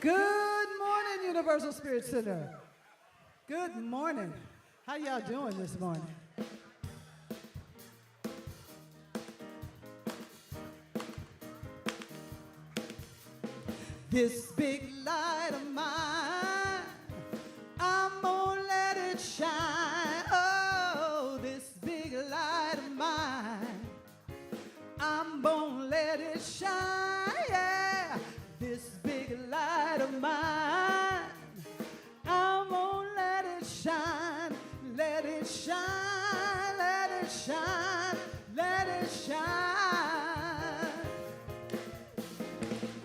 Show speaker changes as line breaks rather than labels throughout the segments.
Good morning, Universal Spirit Center. Good morning. How y'all doing this morning? This big light of mine, I'm gonna let it shine. Oh, this big light of mine, I'm gonna let it shine. Yeah, this big light of mine, I'm gonna let it shine. Let it shine, let it shine, let it shine.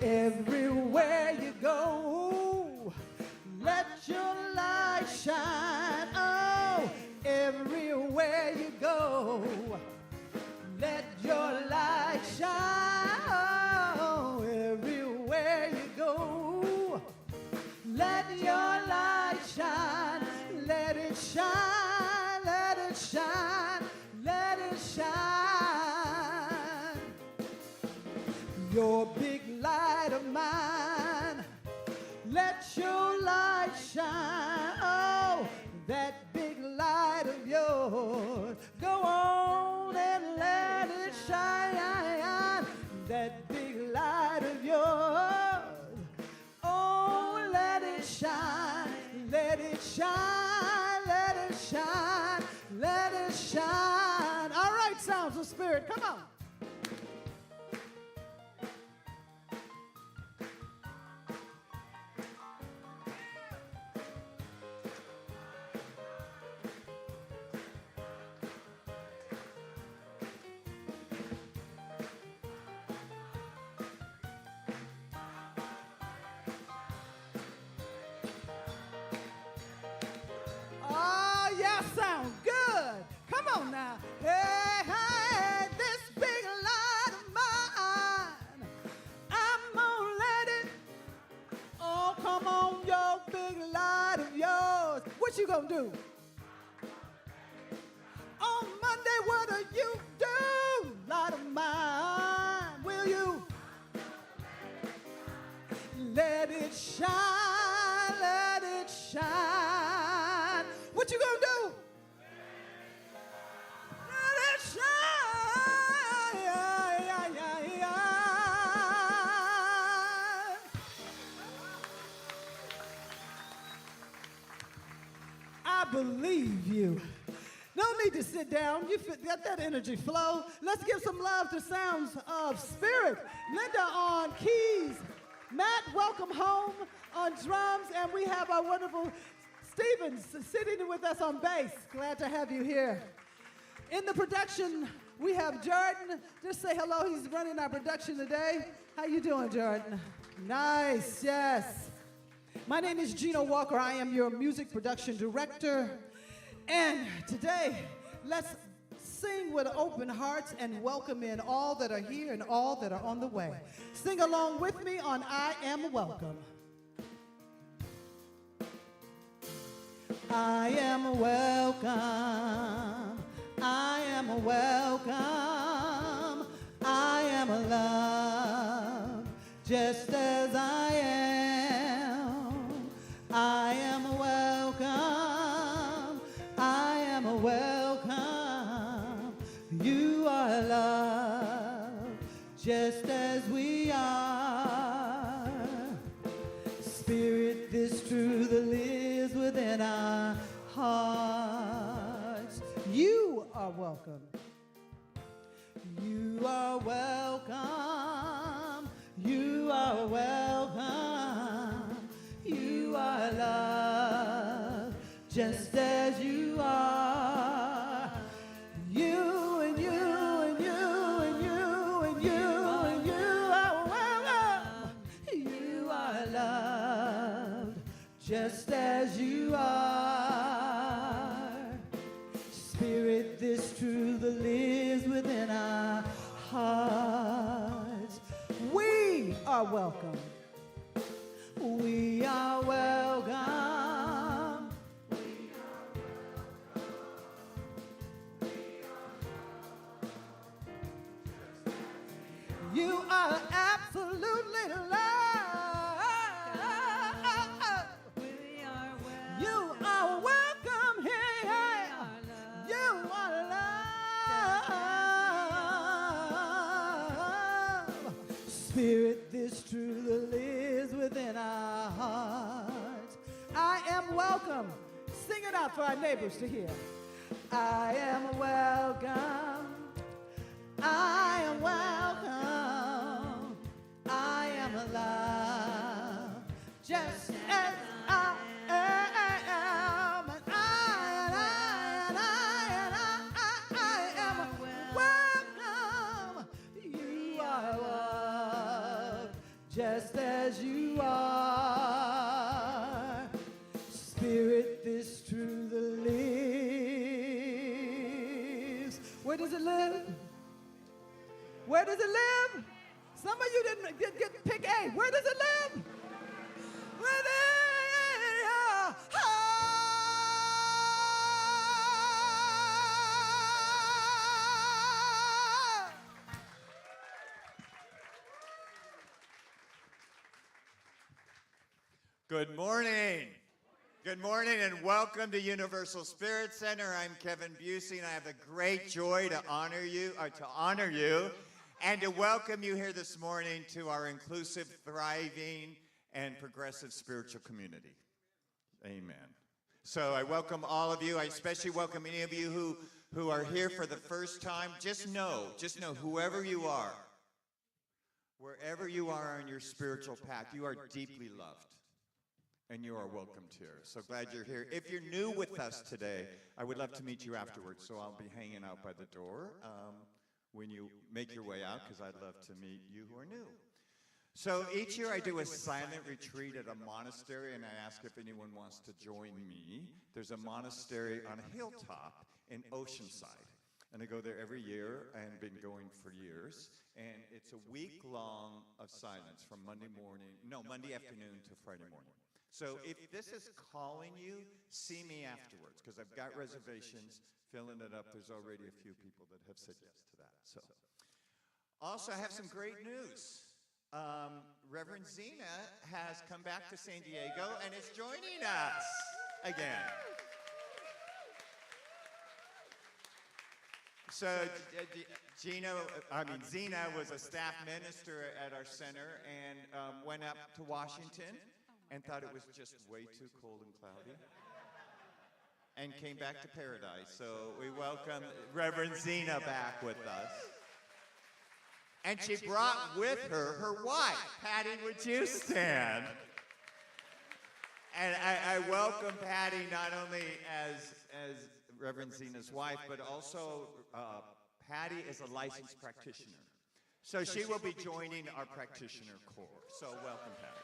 Everywhere you go, let your light shine. Oh, everywhere you go, let your light shine. Oh, everywhere you go, let your light shine. Let it shine, let it shine, let it shine. Your big light of mine, let your light shine. Oh, that big light of yours, go on and let it shine. That big light of yours, oh, let it shine, let it shine, let it shine, let it shine. All right, sounds of spirit, come on. Oh, yeah, sound good. Come on now. Hey, hey, this big light of mine, I'm gonna let it. Oh, come on, your big light of yours. What you gonna do? On Monday, what'll you do? Light of mine, will you? Let it shine, let it shine. What you gonna do? Let it shine. Yeah, yeah, yeah, yeah. I believe you. No need to sit down. You let that energy flow. Let's give some love to Sounds of Spirit. Linda on keys. Matt, welcome home on drums. And we have our wonderful Stevens sitting with us on bass. Glad to have you here. In the production, we have Jordan. Just say hello. He's running our production today. How you doing, Jordan? Nice, yes. My name is Gina Walker. I am your music production director. And today, let's sing with open hearts and welcome in all that are here and all that are on the way. Sing along with me on I Am Welcome. I am welcome. I am welcome. I am loved just as I am. I am welcome. I am welcome. You are loved just as we are. Spirit, this truth lives within our hearts. You are welcome. You are welcome. You are welcome. You are loved just as you are. You and you and you and you and you and you are welcome. You are loved just as you are. Spirit, this truth lives within our hearts. We are welcome. We are welcome. You are absolutely loved. welcome. Sing it out for our neighbors to hear. I am welcome. I am welcome. I am alive. Just as I am. And I am welcome. You are loved just as you are. Spirit, this truth lives. Where does it live? Where does it live? Some of you didn't get pick A. Where does it live? Within your heart.
Good morning. Good morning and welcome to Universal Spirit Center. I'm Kevin Busey and I have the great joy to honor you and to welcome you here this morning to our inclusive, thriving, and progressive spiritual community. Amen. So I welcome all of you. I especially welcome any of you who are here for the first time. Just know, whoever you are, wherever you are on your spiritual path, you are deeply loved. And you are welcomed here. So glad you're here. If you're new with us today, I would love to meet you afterwards. So I'll be hanging out by the door when you make your way out, because I'd love to meet you who are new. So each year I do a silent retreat at a monastery, and I ask if anyone wants to join me. There's a monastery on a hilltop in Oceanside. And I go there every year and been going for years. And it's a week long of silence from Monday afternoon to Friday morning. So if this is calling you, see me afterwards, because I've got reservations, filling it up. There's already a few people that have said yes to that. So, also, I have some great news. Reverend Zena has come back to San Diego and is joining us again. So Zena was a staff minister at our center and went up to Washington and thought it was just way too cold and cloudy, and came back to paradise. So we welcome Reverend Zena back with us. And she brought with her her wife. Patty, would you stand? And I welcome Patty not only as Reverend Zena's wife, but also Patty is a licensed practitioner. So she will be joining our practitioner corps. So welcome, Patty.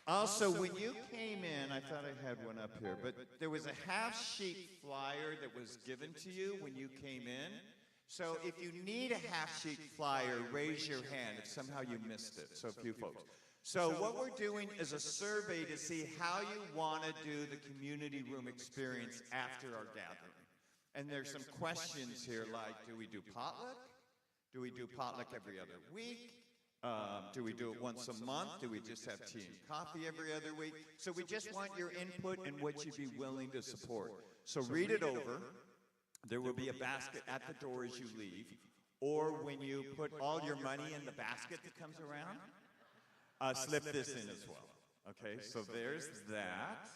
Also, when you came in, I thought I had one up here, but there was a half-sheet flyer that was given to you when you came in. So if you need a half-sheet flyer, raise your hand if somehow you missed it. So a few folks. So what we're doing is a survey to see how you want to do the community room experience after our gathering. And there's some questions here like, do we do potluck? Do we do potluck every other week? Do we do it once a month? Do we just have tea and coffee every other week? So we just want your input and what you'd be willing to support. So read it over. There will be a basket at the door as you leave. Or when you put all your money in the basket that comes around, slip this in as well. Okay, so there's that.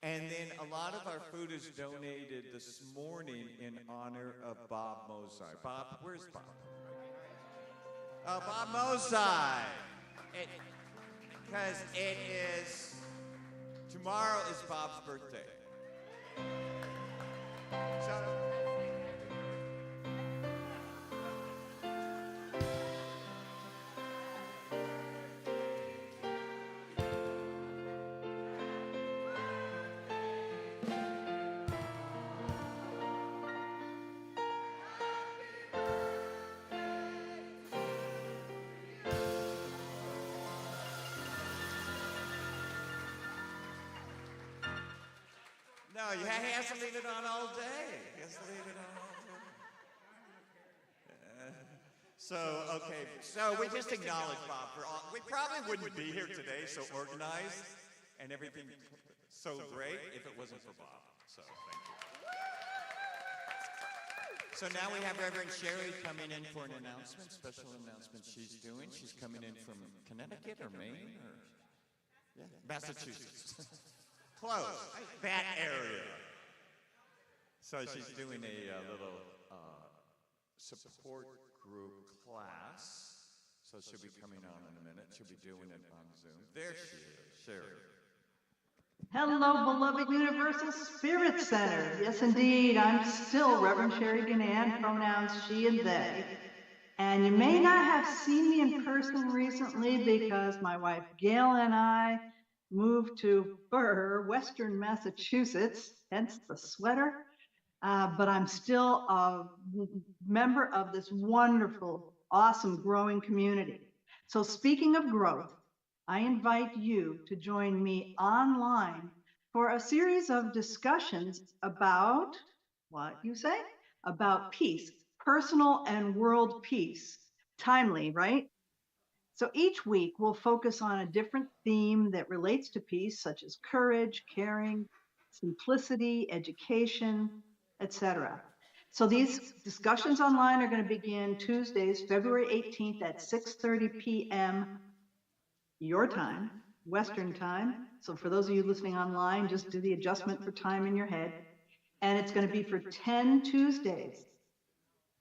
And then a lot of our food is donated this morning in honor of Bob Mozart. Bob, where's Bob? Bob Mozart. Because tomorrow is Bob's birthday. So, no, he has to leave it on all day. He has to leave it on all day. So we just acknowledge Bob for all. We probably wouldn't be here today so organized and everything so great if it wasn't for Bob. So thank you. So now we have Reverend Sherry coming in for an announcement, special announcement she's doing. She's coming in from Connecticut or Maine or Yeah, Massachusetts. Close. That area. So she's doing a little support group class. So she'll be coming on in a minute. She'll be doing it on Zoom. There she is, Sherry.
Hello, beloved Universal Spirit Center. Yes, indeed, I'm still Reverend Sherry Ganan, pronouns she and they. And you may not have seen me in person recently because my wife Gail and I moved to Burr, Western Massachusetts, hence the sweater. But I'm still a member of this wonderful, awesome, growing community. So speaking of growth, I invite you to join me online for a series of discussions about, what you say? About peace, personal and world peace. Timely, right? So each week we'll focus on a different theme that relates to peace, such as courage, caring, simplicity, education, etc. So these discussions online are going to begin Tuesdays, February 18th at 6:30 p.m. your time, Western time. So for those of you listening online, just do the adjustment for time in your head. And it's going to be for 10 Tuesdays.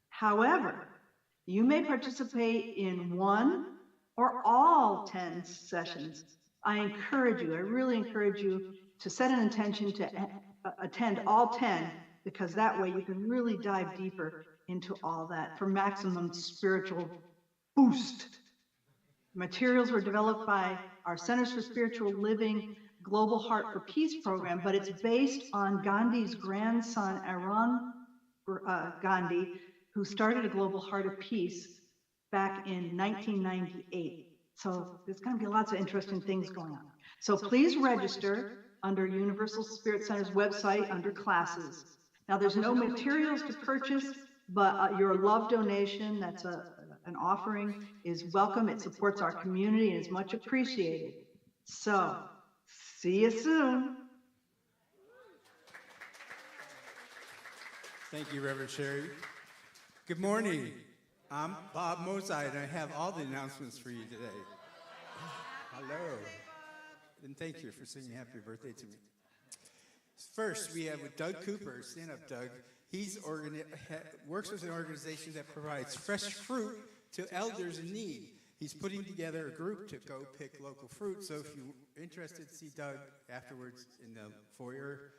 However, you may participate in one or all 10 sessions. I really encourage you to set an intention to attend all 10, because that way you can really dive deeper into all that for maximum spiritual boost. Materials were developed by our Centers for Spiritual Living Global Heart for Peace program, but it's based on Gandhi's grandson, Arun Gandhi, who started a Global Heart of Peace back in 1998. So there's going to be lots of interesting things going on. So please register under Universal Spirit Center's website under classes. Now there's no materials to purchase, but your love donation, that's an offering, is welcome. It supports our community and is much appreciated. So, see you soon.
Thank you, Reverend Sherry. Good morning. I'm Bob Mozai, and I have all the announcements for you today. Hello. And thank you for singing happy birthday to me. First, we have with Doug Cooper. Stand up, Doug. He works with an organization that provides fresh fruit to elders in need. He's putting together a group to go pick local fruit. So if you're interested, see Doug afterwards in the foyer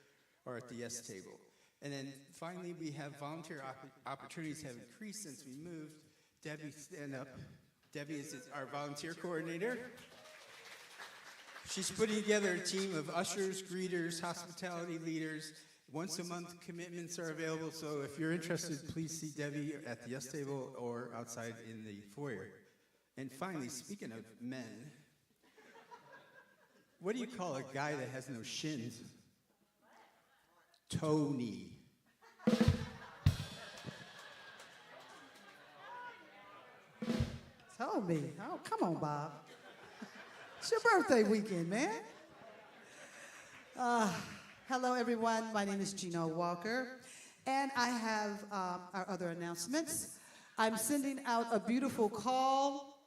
or at the yes table. And then finally, we have volunteer opportunities have increased since we moved. Debbie, stand up. Debbie is our volunteer coordinator. She's putting together a team of ushers, greeters, hospitality leaders. Once a month commitments are available, so if you're interested, please see Debbie at the yes table or outside in the foyer. And finally, speaking of men, what do you call a guy that has no shins? Tony.
Told me. Oh, come on, Bob. It's your birthday weekend, man. Hello, everyone. My name is Gino Walker, and I have our other announcements. I'm sending out a beautiful call.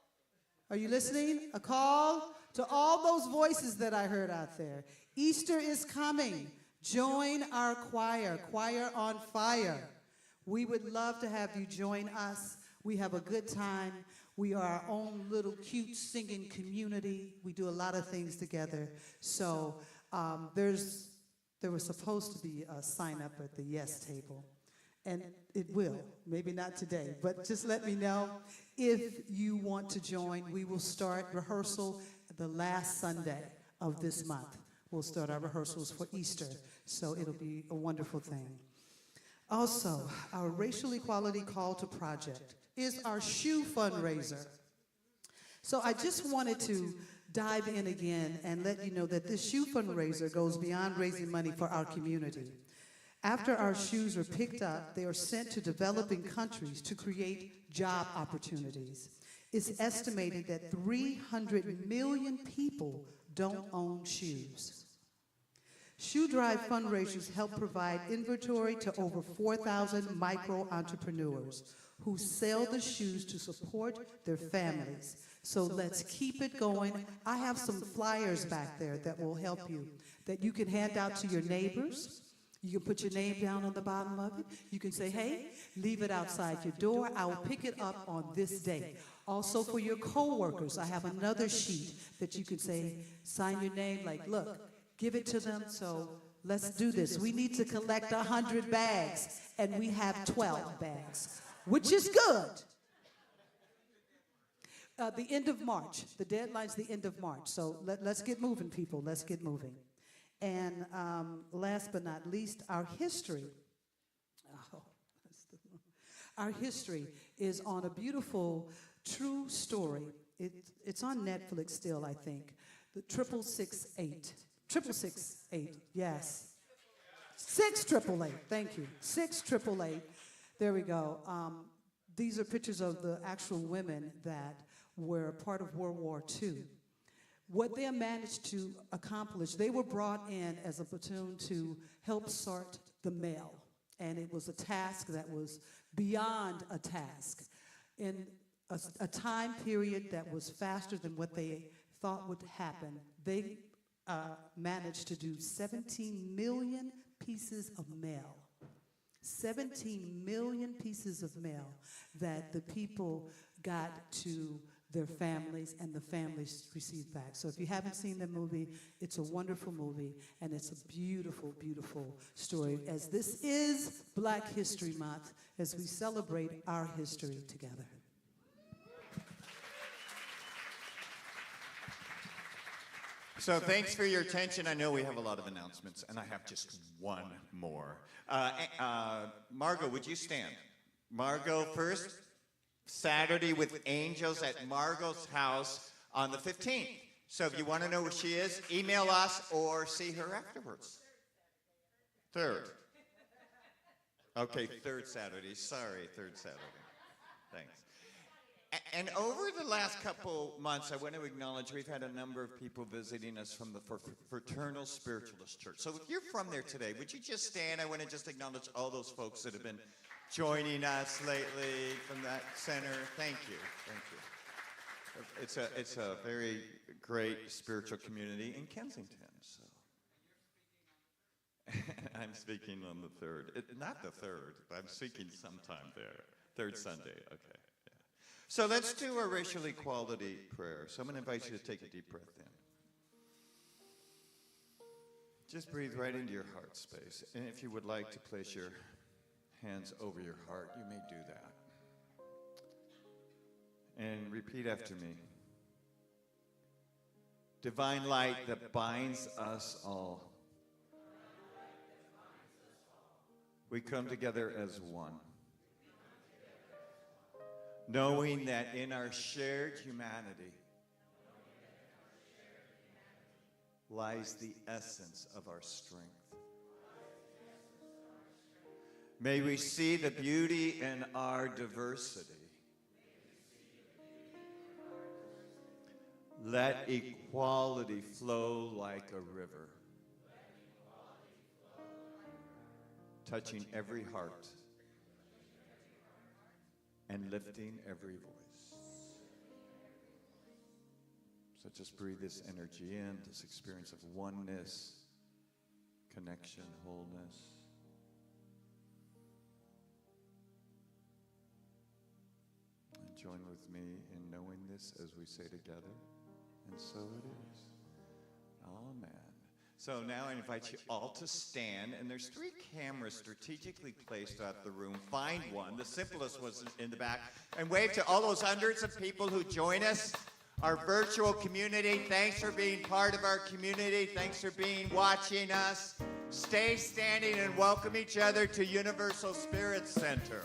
Are you listening? A call to all those voices that I heard out there. Easter is coming. Join our choir, Choir on Fire. We would love to have you join us. We have a good time. We are our own little cute singing community. We do a lot of things together. So there was supposed to be a sign up at the yes table. And it will, maybe not today, but just let me know if you want to join. We will start rehearsal the last Sunday of this month. We'll start our rehearsals for Easter, so it'll be a wonderful thing. Also, our Racial Equality Call to Project is our shoe fundraiser. So I just wanted to dive in again and let you know that this shoe fundraiser goes beyond raising money for our community. After our shoes are picked up, they are sent to developing countries to create job opportunities. It's estimated that 300 million people don't own shoes. Shoe Drive fundraisers help provide inventory to over 4,000 micro-entrepreneurs
who sell the shoes to support their families. So let's keep it going. I have some flyers back there that will help you, that you can hand out to your neighbors. You can put your name down on the bottom of it. You can say, hey, leave it outside your door. I will pick it up on this day. Also for your coworkers, I have another sheet that you can say, sign your name, like, look, give it to them. So let's do this. We need to collect 100 bags, and we have 12 bags, which is good. The end of March. The deadline's the end of March. So let's get moving, people. Let's get moving. And last but not least, our history. Our history is on a beautiful, true story. It's on Netflix still, I think. The 668. 668, yes. 6888, thank you. 6888. There we go. These are pictures of the actual women that were part of World War II. What they managed to accomplish, they were brought in as a platoon to help sort the mail. And it was a task that was beyond a task. In a time period that was faster than what they thought would happen, they managed to do 17 million pieces of mail. 17 million pieces of mail that the people got to their families, and the families received back. So if you haven't seen the movie, it's a wonderful movie, and it's a beautiful, beautiful story, as this is Black History Month, as we celebrate our history together.
So thanks for your attention. I know we have a lot of announcements, and I have just one more. Margot, would you stand? Margot first. Saturday with Angels at Margot's house on the 15th. So if you want to know where she is, email us or see her afterwards. Third. Okay, third Saturday. Sorry, third Saturday. Thanks. And over the last couple months, I want to acknowledge we've had a number of people visiting us from the Fraternal Spiritualist Church. So if you're from there today, would you just stand? I want to just acknowledge all those folks that have been joining us lately from that center. Thank you. Thank you. It's a very great spiritual community in Kensington. So I'm speaking on the 3rd. Not the 3rd. I'm speaking sometime there. Third Sunday. Okay. Yeah. So let's do our racial equality prayer. So I'm going to invite you to take a deep breath in. Just breathe right into your heart space. And if you would like to place your hands over your heart, you may do that. And repeat after me. Divine light that binds us all. We come together as one. Knowing that in our shared humanity lies the essence of our strength. May we see the beauty in our diversity. Let equality flow like a river, touching every heart and lifting every voice. So just breathe this energy in, this experience of oneness, connection, wholeness. And join with me in knowing this as we say together, and so it is. Amen. So now I invite you all to stand, and there's 3 cameras strategically placed throughout the room. Find one. The simplest was in the back. And wave to all those hundreds of people who join us, our virtual community. Thanks for being part of our community. Thanks for watching us. Stay standing and welcome each other to Universal Spirit Center.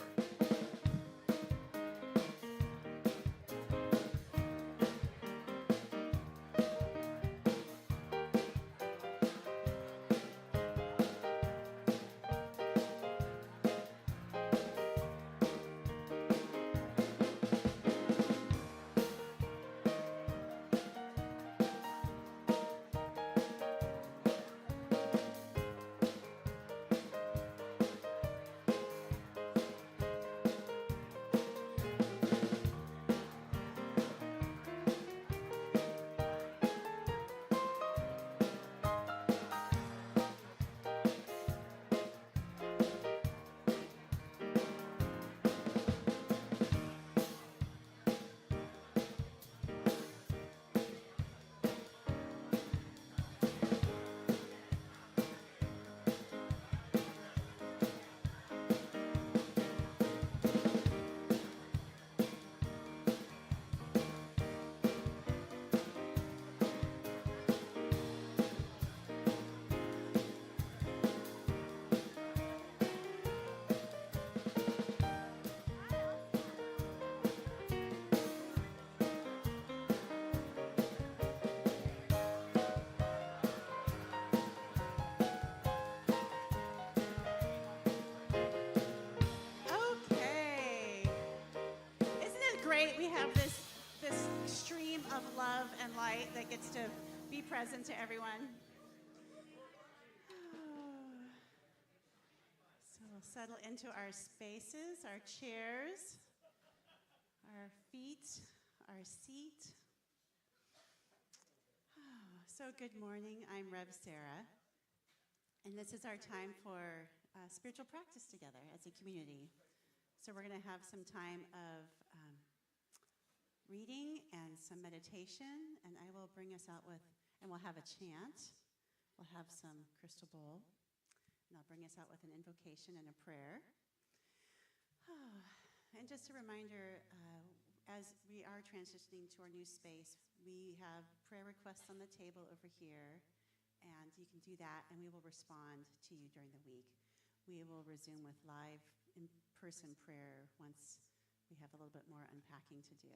light that gets to be present to everyone. So we'll settle into our spaces, our chairs, our feet, our seat. So good morning, I'm Rev Sarah, and this is our time for spiritual practice together as a community. So we're going to have some time of reading and some meditation, and I will bring us out with, and we'll have a chant, we'll have some crystal bowl, and I'll bring us out with an invocation and a prayer. And just a reminder, as we are transitioning to our new space, we have prayer requests on the table over here, and you can do that, and we will respond to you during the week. We will resume with live in-person prayer once we have a little bit more unpacking to do.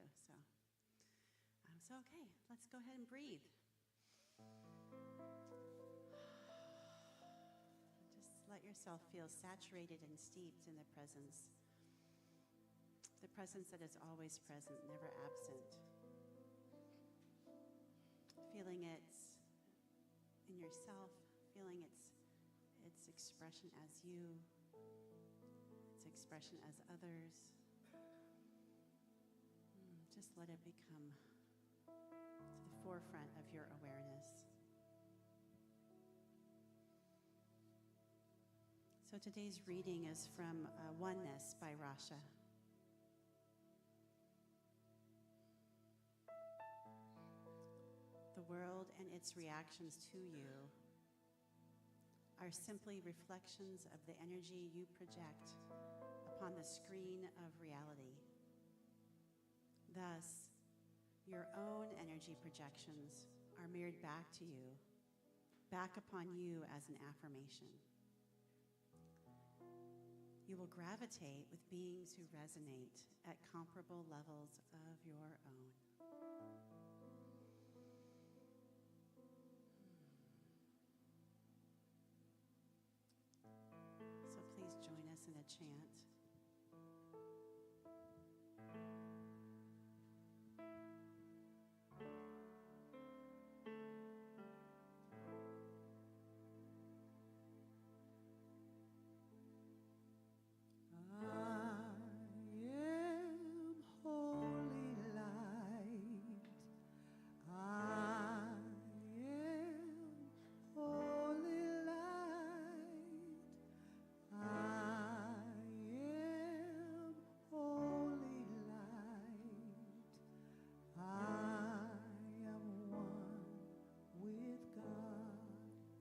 So okay, let's go ahead and breathe. Just let yourself feel saturated and steeped in the presence that is always present, never absent. Feeling it in yourself, feeling its expression as you, its expression as others. Just let it become to the forefront of your awareness. So today's reading is from Oneness by Rasha. The world and its reactions to you are simply reflections of the energy you project upon the screen of reality. Thus, your own energy projections are mirrored back to you, back upon you as an affirmation. You will gravitate with beings who resonate at comparable levels of your own. So please join us in a chant.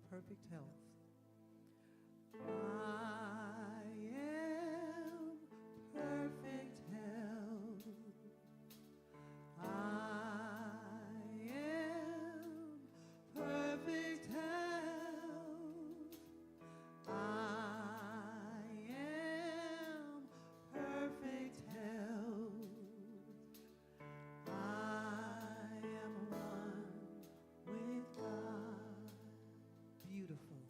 Perfect health. I am perfect health. I am perfect health. I am perfect health. I am one with God. Beautiful.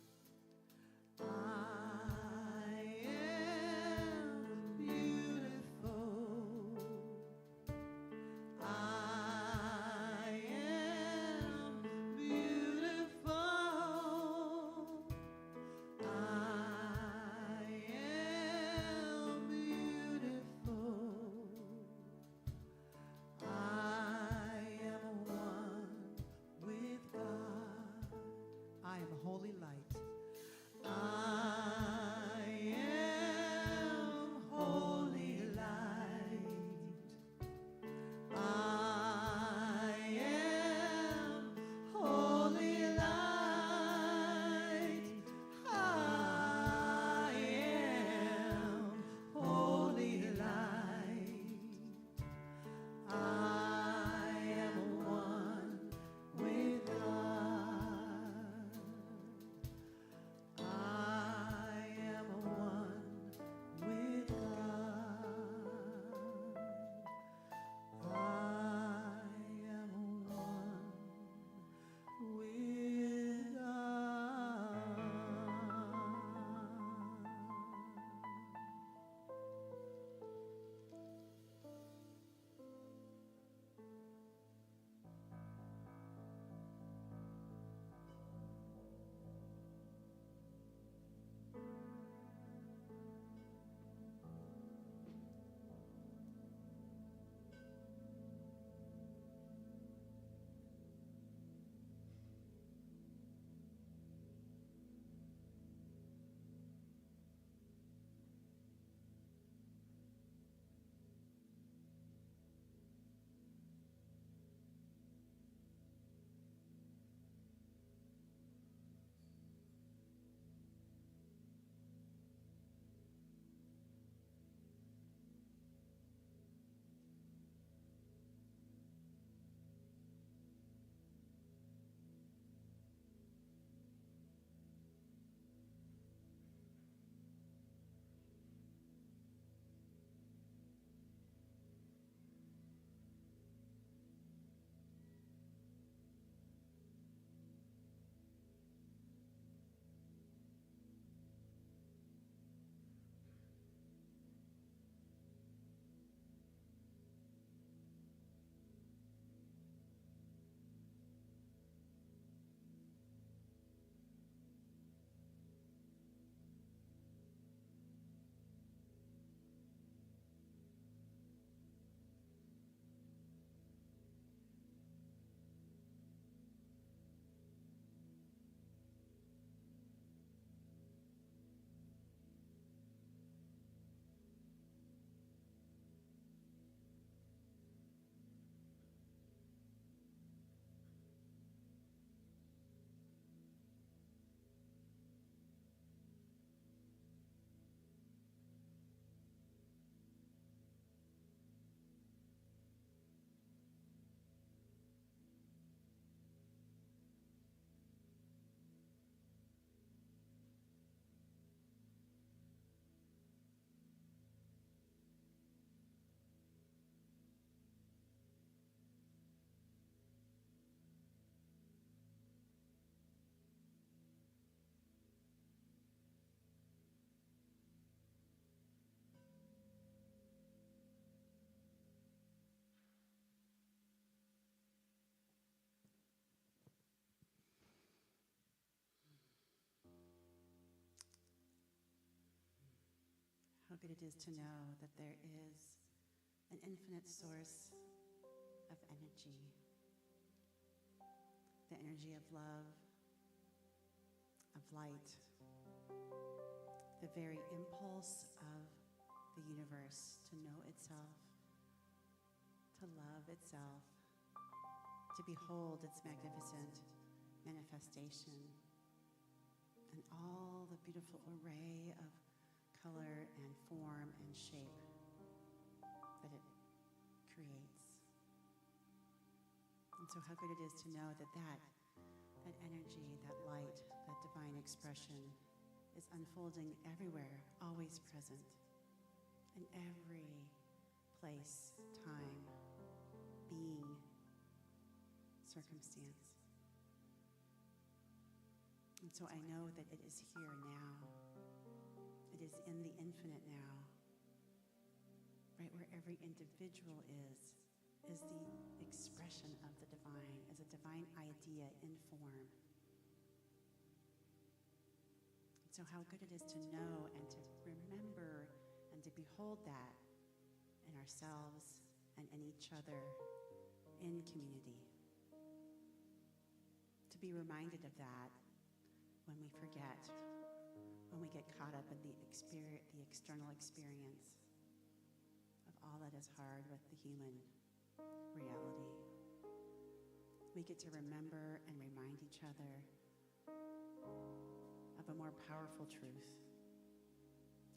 good it is to know that there is an infinite source of energy, the energy of love, of light, the very impulse of the universe to know itself, to love itself, to behold its magnificent manifestation, and all the beautiful array of color and form and shape that it creates. And so how good it is to know that that energy, that light, that divine expression is unfolding everywhere, always present, in every place, time, being, circumstance. And so I know that it is here now. It is in the infinite now. Right where every individual is the expression of the divine, is a divine idea in form. So how good it is to know and to remember and to behold that in ourselves and in each other, in community. To be reminded of that when we forget, when we get caught up in the external experience of all that is hard with the human reality. We get to remember and remind each other of a more powerful truth.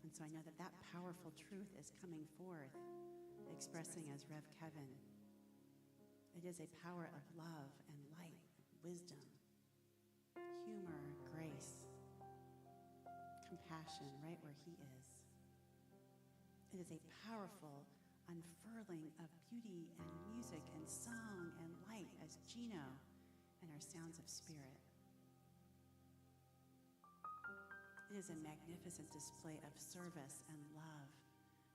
And so I know that that powerful truth is coming forth, expressing as Rev Kevin. It is a power of love and light, wisdom, humor, grace, compassion, right where he is. It is a powerful unfurling of beauty and music and song and light as Gino and our sounds of spirit. It is a magnificent display of service and love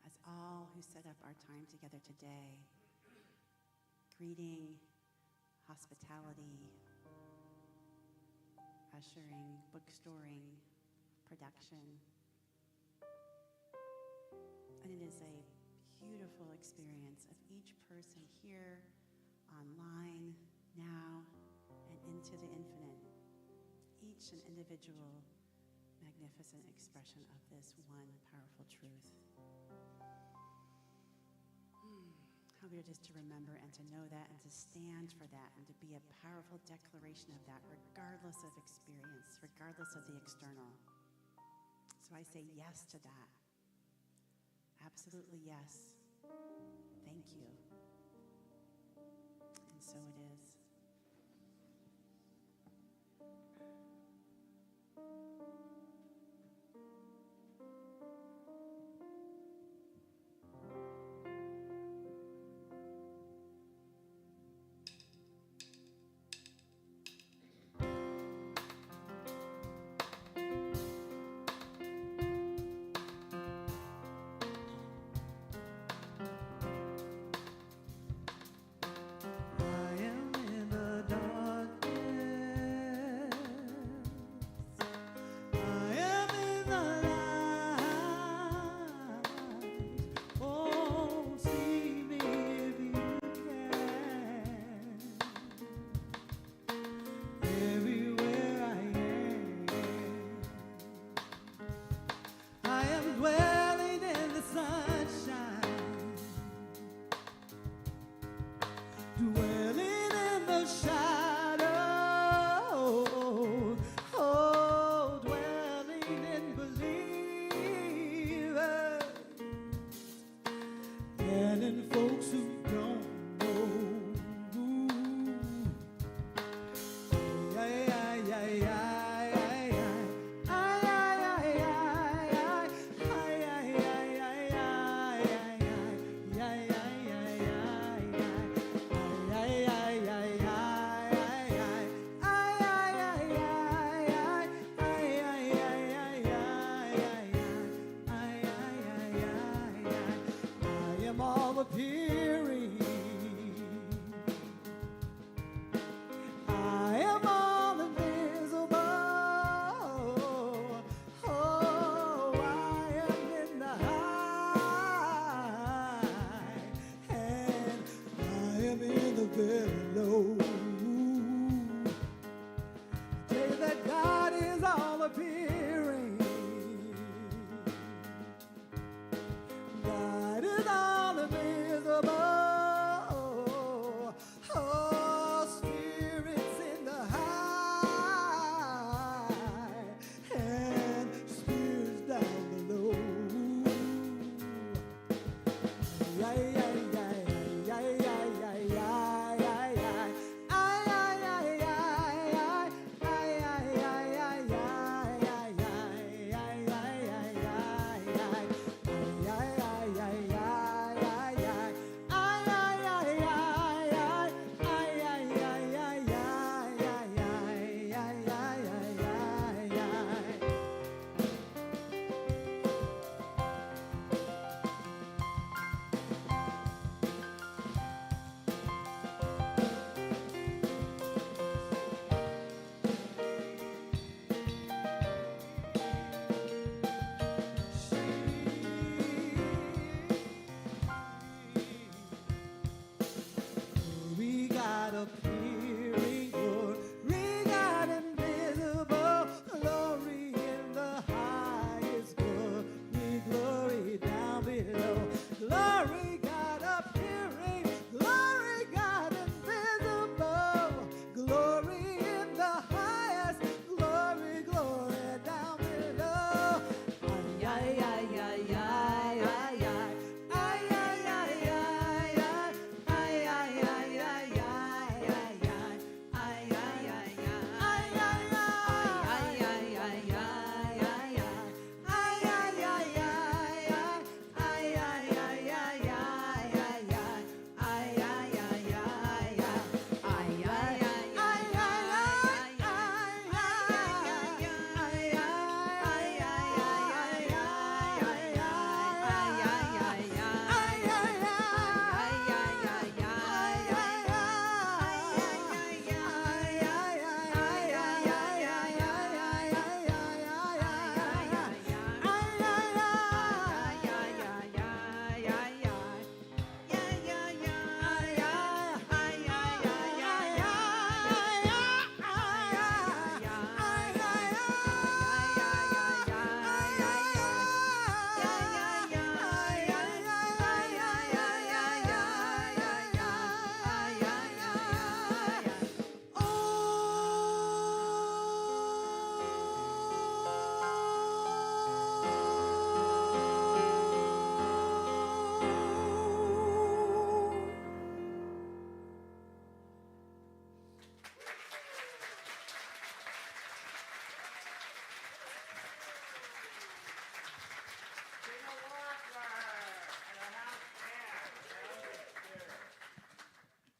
as all who set up our time together today, greeting, hospitality, ushering, bookstoring, production. And it is a beautiful experience of each person here, online, now, and into the infinite. Each an individual, magnificent expression of this one powerful truth. How good it is to remember and to know that and to stand for that and to be a powerful declaration of that regardless of experience, regardless of the external. So I say yes to that. Absolutely yes. Thank you. And so it is.
I am am in the very low. Tell you that God is all appearing. God is all invisible. Oh, spirits in the high and spirits down below. Yeah, yeah, yeah, yeah, yeah, yeah, yeah, yeah, yeah. Ay, ay, ay, ay, ay, ay, ay, ay, ay, we got appearing, glory God invisible, glory in the highest, glory, glory down below, glory God appearing, glory God invisible, glory in the highest, glory, glory down below. Ay, ay, ay, ay, ay, ay, ay, ay, ay, ay, ay, ay.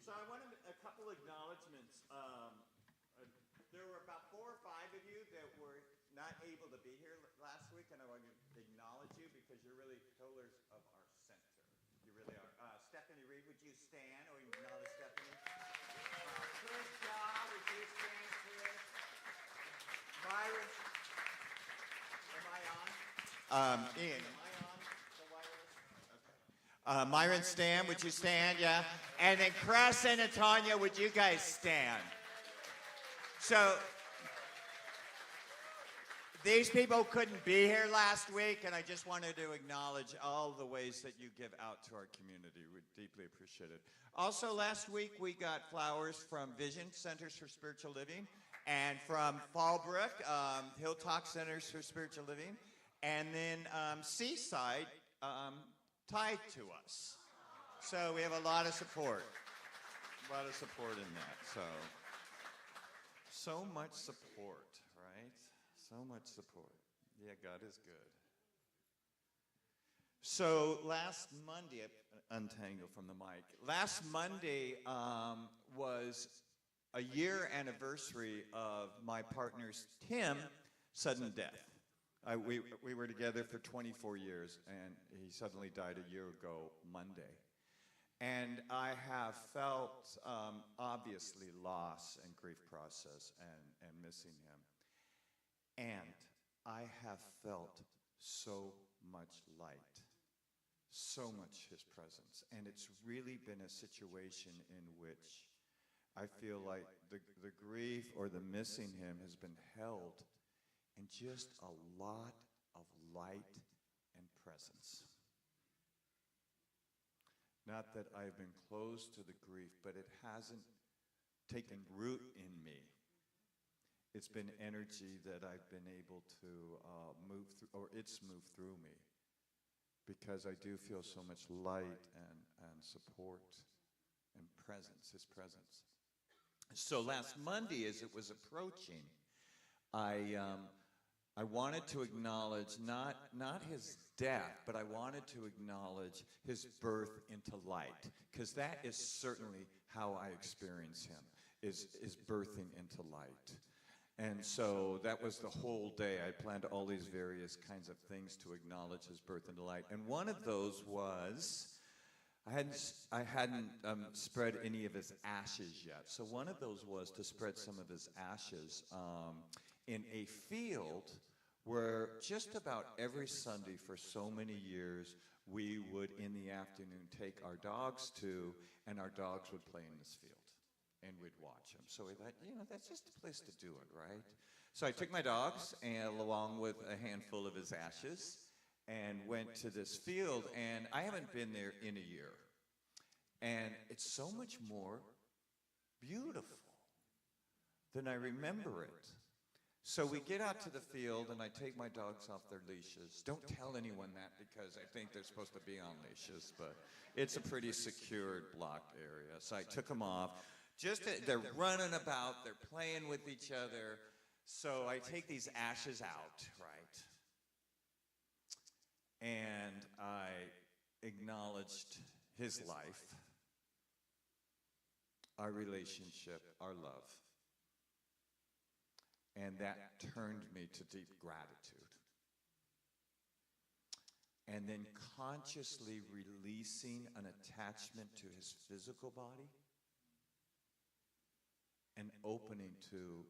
So I want a couple acknowledgments. There were about 4 or 5 of you that were not able to be here last week, and I want to acknowledge you because you're really pillars of our center. You really are. Stephanie Reed, would you stand? Or acknowledge Stephanie. Chris Shaw, would you stand, Chris? Myron, am I on? Ian, am I on the wireless? Okay. Myron Stan, would you stand? Yeah. And then Cress and Tanya, would you guys stand? So these people couldn't be here last week, and I just wanted to acknowledge all the ways that you give out to our community. We deeply appreciate it. Also, last week we got flowers from Vision Centers for Spiritual Living and from Fallbrook, Hilltop Centers for Spiritual Living, and then Seaside tied to us. So we have a lot of support. A lot of support in that. So much support, right? So much support. Yeah, God is good. So last Monday, untangle from the mic. Last Monday was a year anniversary of my partner's Tim's sudden death. We were together for 24 years, and he suddenly died a year ago Monday. And I have felt, obviously, loss and grief process and missing him. And I have felt so much light, so much His presence. And it's really been a situation in which I feel like the grief or the missing Him has been held in just a lot of light and presence. Not that I've been close to the grief, but it hasn't taken root in me. It's been energy that I've been able to move through, or it's moved through me, because I do feel so much light and support and presence, His presence. So last Monday, as it was approaching, I wanted to acknowledge not His death, but I wanted to acknowledge His birth into light, because that is certainly how I experience Him, is birthing into light. And so that was the whole day. I planned all these various kinds of things to acknowledge His birth into light. And one of those was, I hadn't spread any of His ashes yet. So one of those was to spread some of His ashes in a field where just about every Sunday for so many years, we would in the afternoon take our dogs to, and our dogs would play in this field. And we'd watch them. So we thought, that's just a place to do it, right? So I took my dogs, and along with a handful of His ashes, and went to this field, and I haven't been there in a year. And it's so much more beautiful than I remember it. So we get out to the field, and I take my dogs off their leashes. Don't tell anyone that, because I think they're supposed to be on leashes, but it's a pretty secured, blocked area. So I took them off. They're running about, they're playing with each other. So I take these ashes out, right? And I acknowledged His life, our relationship, our love. And that turned me to deep gratitude. And then consciously releasing an attachment to His physical body and opening to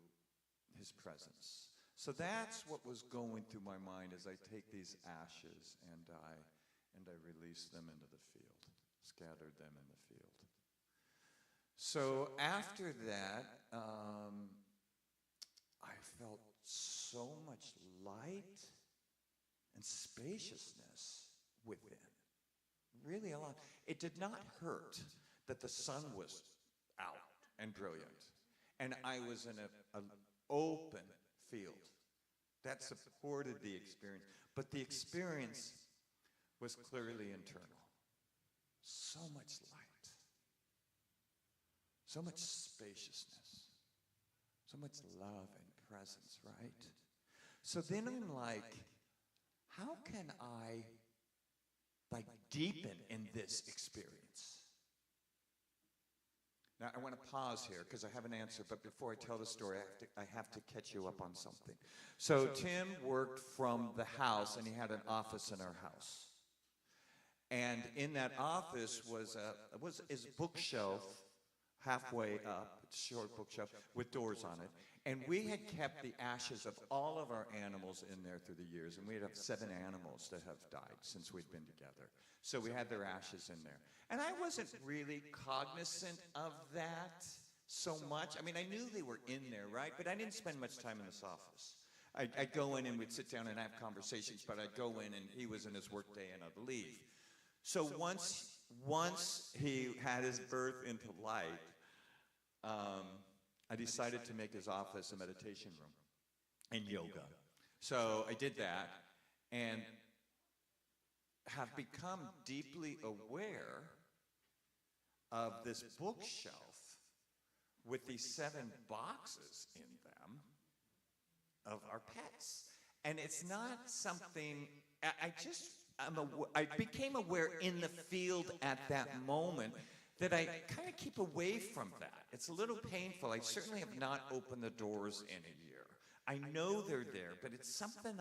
His presence. So that's what was going through my mind as I take these ashes and I release them into the field, scattered them in the field. So after that, I felt so much light and spaciousness within. Really a lot. It did not hurt that the sun was out and brilliant. And I was in an open field. That supported the experience. But the experience was clearly internal. So much light. So much spaciousness. So much love and presence, right? So then I'm like, how can I deepen in this experience? Now, I want to pause here because I have an answer, but before I tell the story, I have to catch you up on something. So Tim worked from the house, and he had an office in our house. And in that office was his bookshelf halfway up, short bookshelf, with doors on it. And we had kept the ashes of all of our animals in there through the years, and we had 7 animals that have died since we'd been together. So we had their ashes in there. And I wasn't really cognizant of that so much. I mean, I knew they were in there, right? But I didn't spend much time in this office. I'd go in and we'd sit down and have conversations, but I'd go in and he was in his work day and I'd leave. So once he had his birth into light, I decided to make his office a meditation room and yoga. So I did that and have become deeply aware of this bookshelf with these 7 boxes in them of our pets. And it's not something, I became aware in the field at that moment that I kind of keep away from that. It's a little painful. I certainly have not opened the doors in a year. I know they're there, but it's something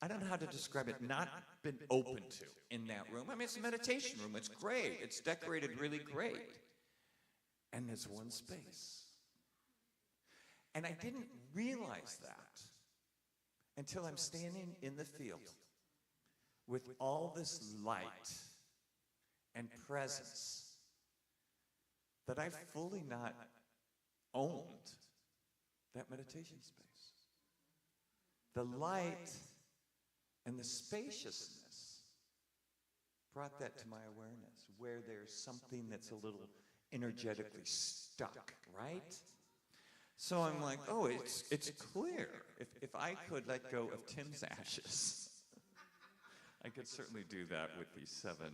I don't know how to describe it, not been open to in that room. I mean, it's a meditation room. It's great. It's decorated really great. And there's one space. And I didn't realize that until I'm standing in the field with all this light and presence that I've fully not owned that meditation space. The light and the spaciousness brought that to my awareness, where there's something that's a little energetically stuck, right? So I'm like, oh, it's clear. If I could let go of Tim's ashes, I could certainly do that with these 7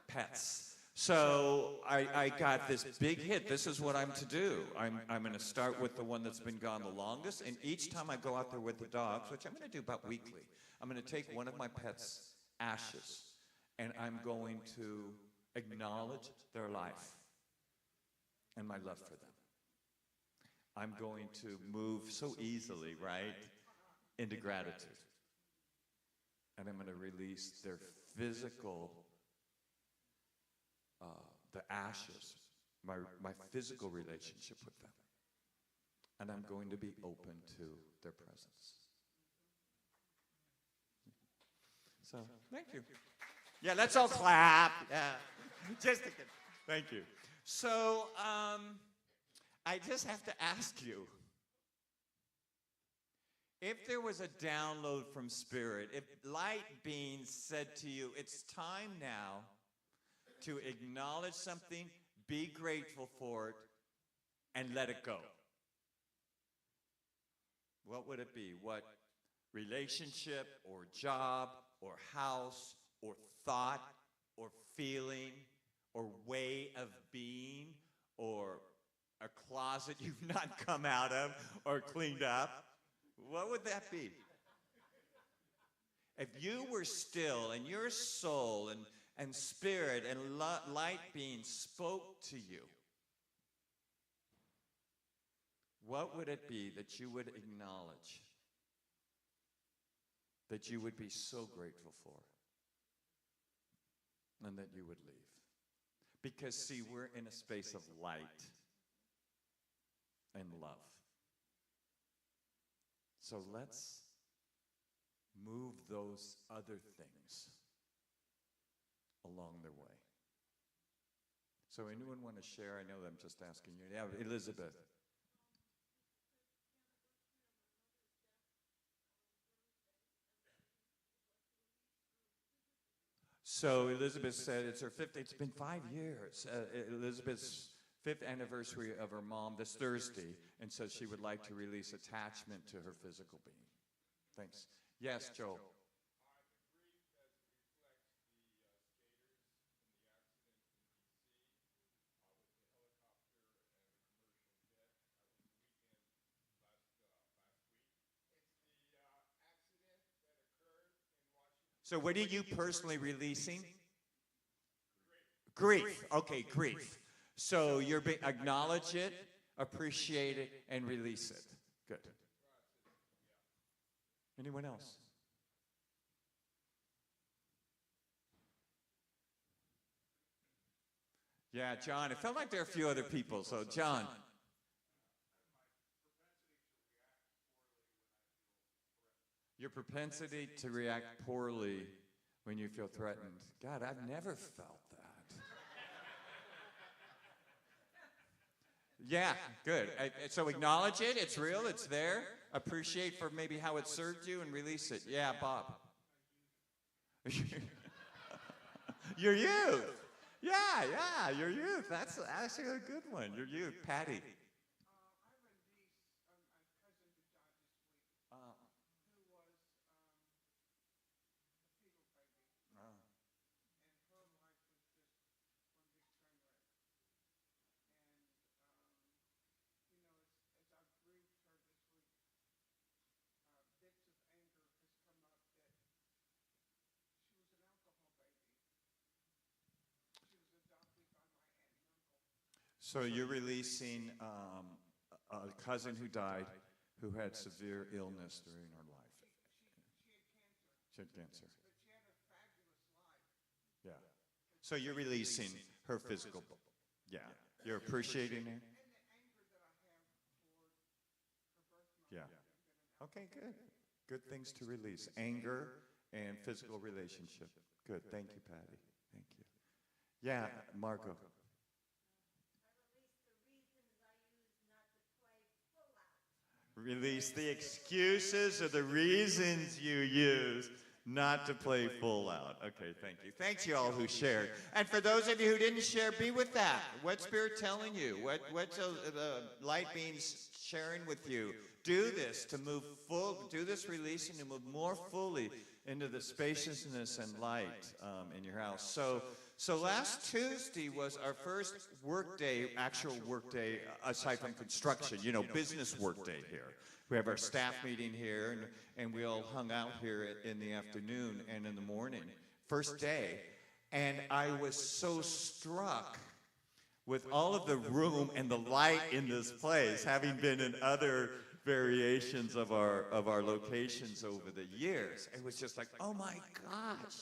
pets. So I got this big hit. This is what I'm to do. I'm going to start with the one that's been gone the longest, and each time I go out there with the dogs, which I'm going to do about weekly, I'm going to take one of my pets' ashes, and I'm going to acknowledge their life and my love for them. I'm going to move so easily, right, into gratitude. And I'm going to release their physical, the ashes, my physical relationship with them. And I'm going to be open to their presence. So, thank you. Yeah, let's all clap. Yeah. Just a good. Thank you. So, I just have to ask you, if there was a download from Spirit, if light beings said to you, it's time now to acknowledge something, be grateful for it, and let it go, what would it be? What relationship or job or house or thought or feeling or way of being or a closet you've not come out of or cleaned up? What would that be? If you were still and your soul and spirit and light being spoke to you, what would it be that you would acknowledge, that you would be so grateful for, and that you would leave? Because, see, we're in a space of light and love. So let's move those other things along their way. So anyone want to share? I know I'm just asking you. Yeah, Elizabeth. So Elizabeth said it's her 50th. It's been 5 years. Elizabeth's 5th anniversary of her mom this Thursday, and so she would like to release attachment to her physical being. Thanks. Yes, Joe. So what are you personally releasing? Grief. Okay, grief. So you're acknowledge it, appreciate it, and release it. Good. Anyone else? Yeah, John. It felt like there are a few other people. So, John. Your propensity to react poorly when you feel threatened. God, I've never felt that. Yeah, good. So acknowledge it. It's real. It's there. Appreciate for maybe how it served you and release it. Yeah, Bob. Your youth. Yeah, your youth. That's actually a good one. Your youth. Patty. So you're releasing a cousin who died who had severe illness during her life. She had cancer. Yeah. So you're releasing her physical. Yeah. You're appreciating it. Yeah. Okay, good. Good things to release. Anger and physical relationship. Good. Thank you, Patty. Thank you. Yeah, Marco. Release the excuses or the reasons you use not to play full out. Okay, thank you. Thanks you all who shared. And for those of you who didn't share, be with that. What's Spirit telling you? What's the light beings sharing with you? Do this to move do this releasing to move more fully into the spaciousness and light in your house. So last Tuesday was our first work day, actual work day, aside from construction, business work day here. We have our staff meeting here, and we all hung out here in the afternoon and in the morning, first day. And I was so struck with all of the room and the light in this place, having been in other variations of our locations over the years. It was just like, oh my gosh.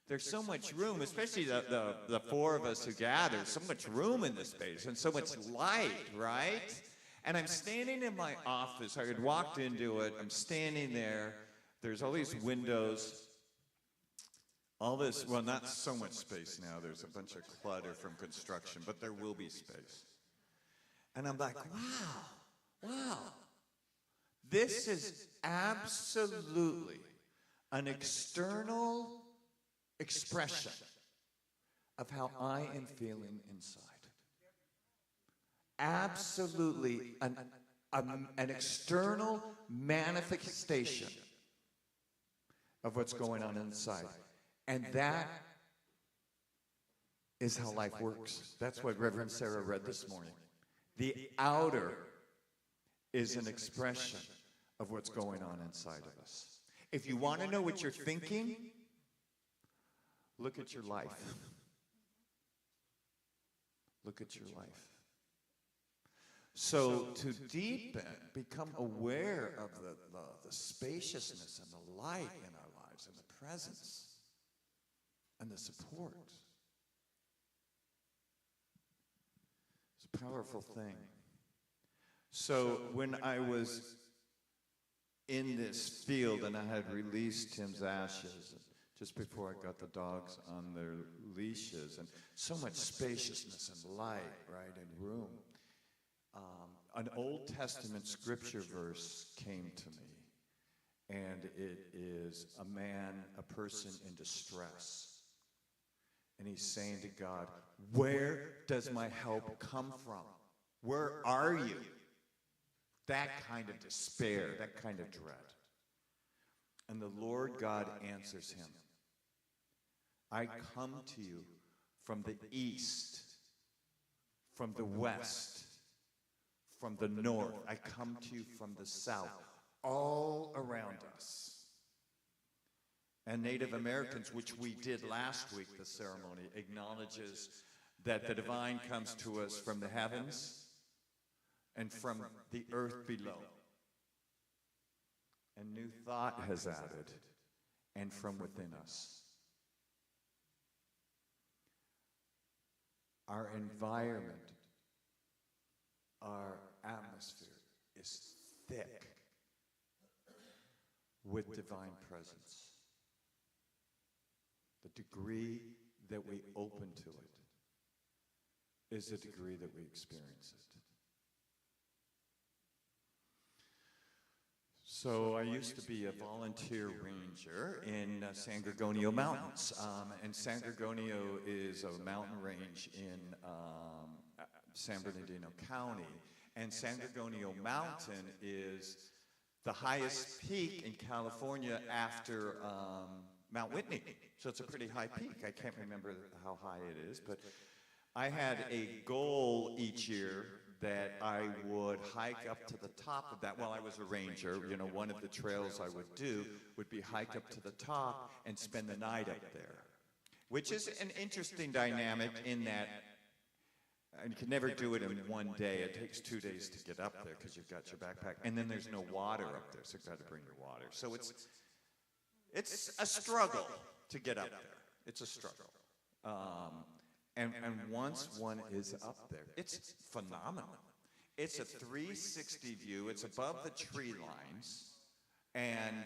There's so much room, especially the four of us who gathered, so much room in this space and so much light, right? And I'm standing in my office. I had walked into it. I'm standing there. There's all these windows. All this, well, not so much space now. There's a bunch of clutter from construction, but there will be space. And I'm like, wow. This is absolutely an external expression of how I am feeling inside. Absolutely an external manifestation of what's going on inside. And that is how life works. That's what Reverend Sarah read this morning. The outer is an expression of what's going on inside of us. If you want to know what you're thinking, look at your life. Look at your life. So to deepen, become aware of the spaciousness and the light in our lives and the presence and the support. It's a powerful thing. So when I was in this field and I had released Tim's ashes, just before I got the dogs on their leashes, and so much spaciousness and light, right, and room. An Old Testament scripture verse came to me, and it is a person in distress. And he's saying to God, where does my help come from? Where are you? That kind of despair, that kind of dread. And the Lord God answers him, I come to you from the east, from the west, from the north. I come to you from the south, all around us. And Native Americans, which we did last week, the ceremony, acknowledges that the divine comes to us from the heavens and from the earth below. And new thought has added, and from within us. Our environment, our atmosphere is thick with divine presence. The degree that we open to it is the degree that we experience it. So I used to be a volunteer ranger in San Gorgonio Mountains, and San Gorgonio is a mountain range in San Bernardino County, and San Gorgonio Mountain is the highest peak in California after Mount Whitney. So it's a pretty high peak. I can't remember how high it is, but I had a goal each year that I would hike up to the top of that. While I was a ranger, one of the trails I would do would be hike up to the top and spend the night up there, which is an interesting dynamic in that you can never do it in one day. It takes 2 days to get up there because you've got your backpack, and then there's no water up there, so you've got to bring your water. So it's a struggle to get up there. It's a struggle. And once one is up there, it's phenomenal. It's a 360 view. It's above the tree lines. And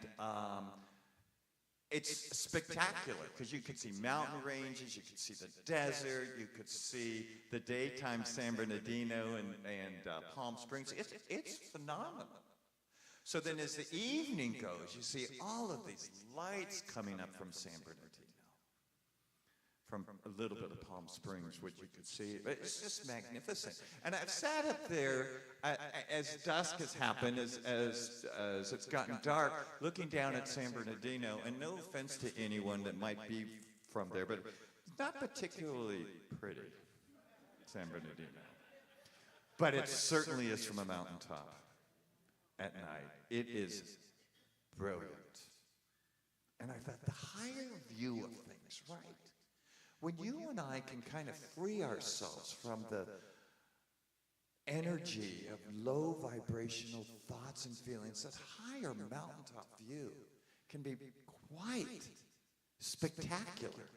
it's spectacular because you could see mountain ranges, you could see the desert, you could see the daytime San Bernardino and Palm Springs. It's phenomenal. So then as the evening goes, you see all of these lights coming up from San Bernardino, from a little bit of Palm Springs, which you could see. But it's just magnificent. And I've sat up there as dusk has happened, as it's gotten dark, looking down at San Bernardino, and no offense to anyone that might be from there, but it's not particularly pretty, San Bernardino. But it certainly is from a mountaintop at night. It is brilliant. And I thought, the higher view of things, right? When you and I can kind of free ourselves from the energy of low vibrational thoughts and feelings, that higher mountaintop view can be quite spectacular.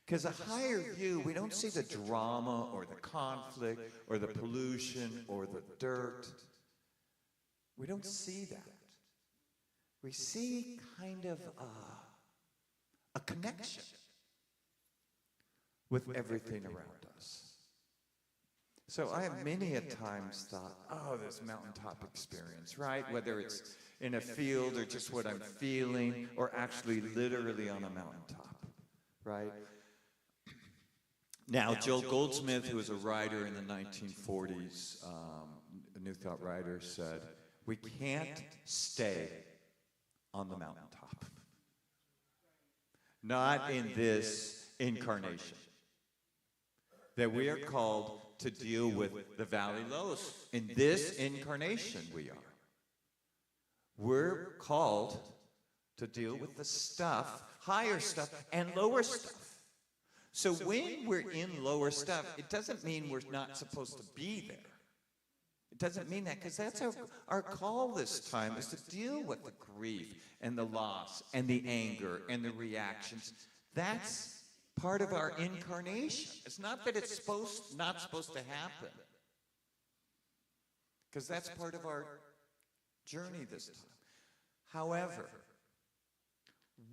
Because a higher view, we don't see the drama or the conflict or the pollution or the dirt. We don't see that. We see kind of a connection with everything around us. So I have many a times thought, oh, this mountaintop experience, right? Whether it's in a field or just what I'm feeling, or actually literally on a mountaintop, right? Now, Joel Goldsmith, who was a writer in the 1940s, a New Thought writer, said, we can't stay on the mountaintop. Not in this incarnation. That we are called to deal with the valley lows. In this incarnation we are. We're called to deal with the stuff, higher stuff, and lower stuff. So when we're in lower stuff, it doesn't mean we're not supposed to be there. It doesn't mean that, because that's our call this time, is to deal with the grief and the loss and the anger and the reactions. That's part of our incarnation. It's not that it's not supposed to happen, because that's part of our journey this time. However,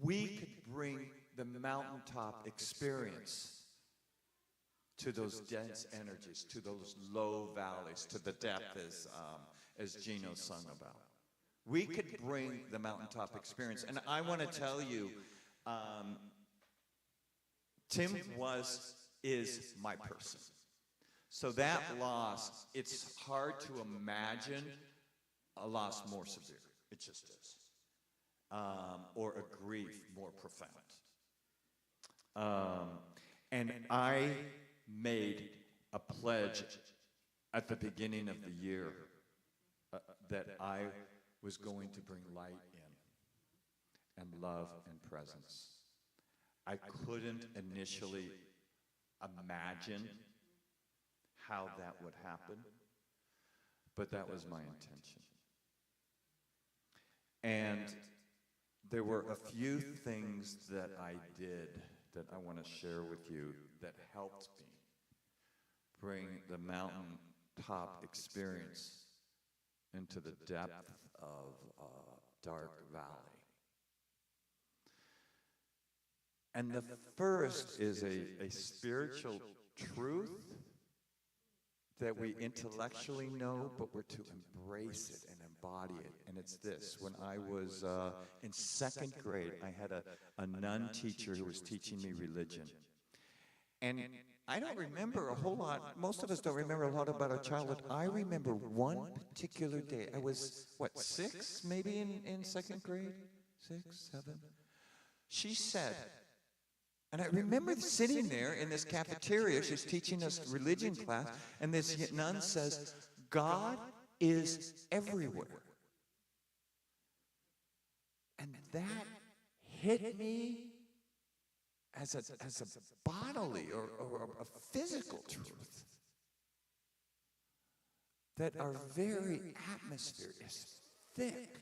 we could bring the mountaintop experience to those dense energies, to those low valleys, to the depth, as Gino sung about. We could bring the mountaintop experience. And I want to tell you, Tim is my person. So that loss, it's hard to imagine a loss more severe. It just is. Or a grief more profound. And I made a pledge at the beginning of the year that I was going to bring light in and love and presence. I couldn't initially imagine how that would happen, but that was my intention. And there were a few things that I did that I want to share with you that helped me bring the mountaintop experience into the depth of Dark Valley. And the first is a spiritual truth that we intellectually know, but we're to embrace it and embody it. And it's this. When I was in second grade, I had a nun teacher who was teaching me religion. And I don't remember a whole lot. Most of us don't remember a lot about our childhood. I remember one particular day. I was, 6 maybe in second grade? 6, 7? She said, and I remember sitting there in this cafeteria. She's teaching us religion class, and this nun says, God is everywhere. And that hit me as a bodily or a physical truth. That our very atmosphere is thick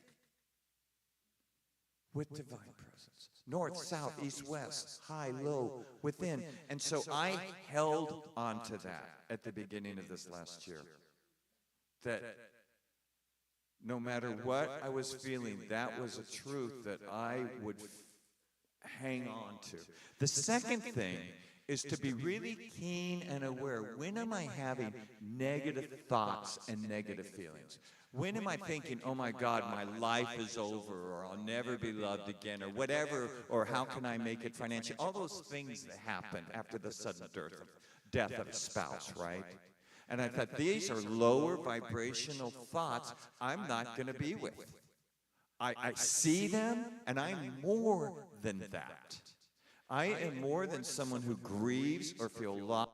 with divine presence. North, south, east, west, high, low, within. And so I held on to that at the beginning of this last year. That no matter what I was feeling, that was a truth that I would hang on to. The second thing is to be really keen and aware. When am I having negative thoughts and negative feelings? When am I thinking, oh my God, my life is over, or I'll never be loved again, or whatever, or how can I make it financially? All those things that happen after the sudden death of a spouse, right? And I thought, these are lower vibrational thoughts I'm not going to be with. I see them, and I'm more than that. I am more than someone who grieves or feels lost.